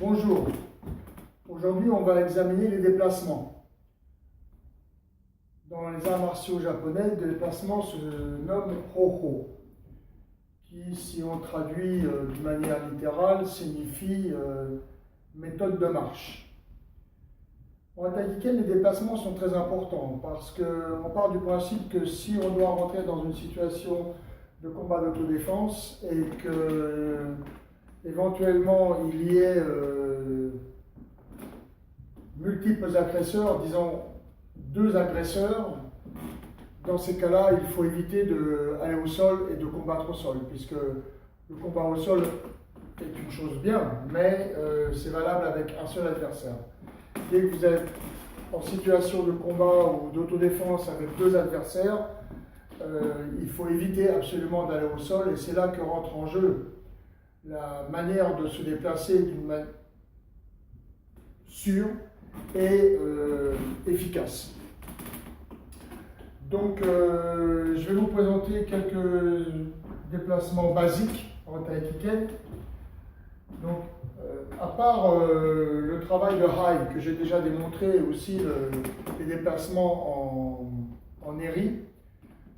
Bonjour, aujourd'hui on va examiner les déplacements. Dans les arts martiaux japonais, le déplacement se nomme Hoho, qui, si on traduit d'une manière littérale, signifie méthode de marche. En taïkiken, les déplacements sont très importants parce qu'on part du principe que si on doit rentrer dans une situation de combat d'autodéfense et que éventuellement il y ait multiples agresseurs, disons 2 agresseurs, dans ces cas-là, il faut éviter d'aller au sol et de combattre au sol, puisque le combat au sol est une chose bien, mais c'est valable avec un seul adversaire. Dès que vous êtes en situation de combat ou d'autodéfense avec 2 adversaires, il faut éviter absolument d'aller au sol, et c'est là que rentre en jeu la manière de se déplacer d'une manière sûre et efficace. Donc, je vais vous présenter quelques déplacements basiques en taïkiken. Donc, à part le travail de Hai que j'ai déjà démontré, et aussi les déplacements en eri.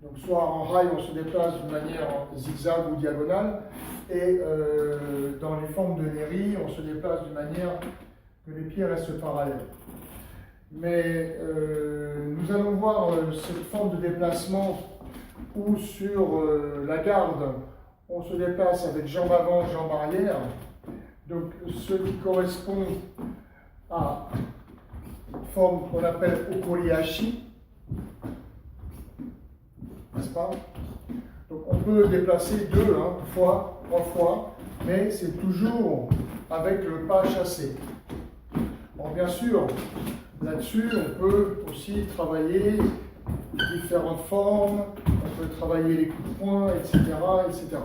Donc, soit en Hai, on se déplace d'une manière zigzag ou diagonale, et dans les formes de neri, on se déplace d'une manière que les pieds restent parallèles. Mais nous allons voir cette forme de déplacement où sur la garde, on se déplace avec jambe avant, jambe arrière. Donc ce qui correspond à une forme qu'on appelle okoriashi, n'est-ce pas? Donc on peut déplacer 2 fois, 3 fois, mais c'est toujours avec le pas chassé. Bon, bien sûr, là-dessus, on peut aussi travailler différentes formes, on peut travailler les coups de poing, etc., etc.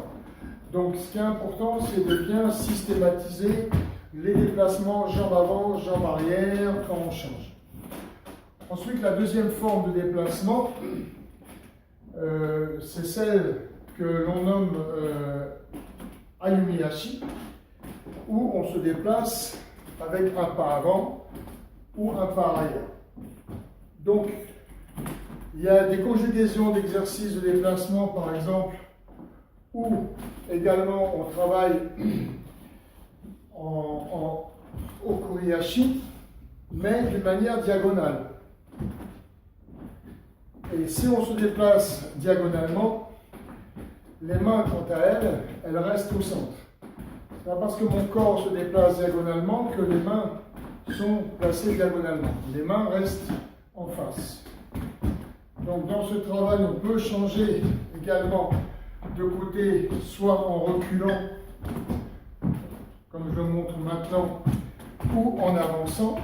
Donc, ce qui est important, c'est de bien systématiser les déplacements jambes avant, jambes arrière quand on change. Ensuite, la deuxième forme de déplacement, c'est celle que l'on nomme Ayumiyashi, où on se déplace avec un pas avant ou un pas arrière. Donc, il y a des conjugaisons d'exercices de déplacement, par exemple, où également on travaille en okoriashi, mais d'une manière diagonale. Et si on se déplace diagonalement, les mains, quant à elles, elles restent au centre. Ce n'est pas parce que mon corps se déplace diagonalement que les mains sont placées diagonalement. Les mains restent en face. Donc dans ce travail, on peut changer également de côté, soit en reculant, comme je le montre maintenant, ou en avançant.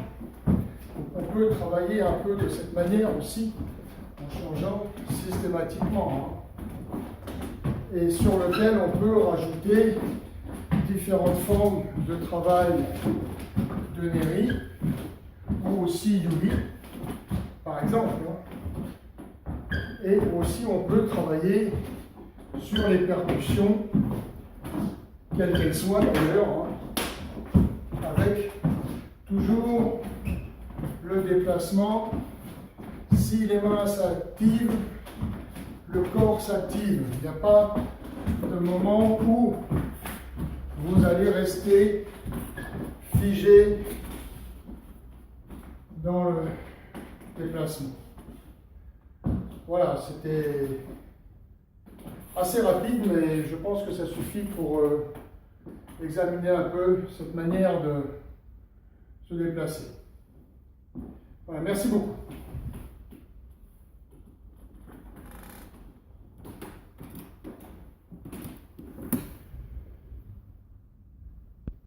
On peut travailler un peu de cette manière aussi, en changeant systématiquement. Et sur lequel on peut rajouter différentes formes de travail de neri, ou aussi yuri, par exemple. Et aussi on peut travailler sur les percussions, quelles qu'elles soient d'ailleurs, avec toujours le déplacement. Si les mains s'activent, le corps s'active. Il n'y a pas de moment où vous allez rester figé dans le déplacement. Voilà, c'était assez rapide, mais je pense que ça suffit pour examiner un peu cette manière de se déplacer. Voilà, merci beaucoup.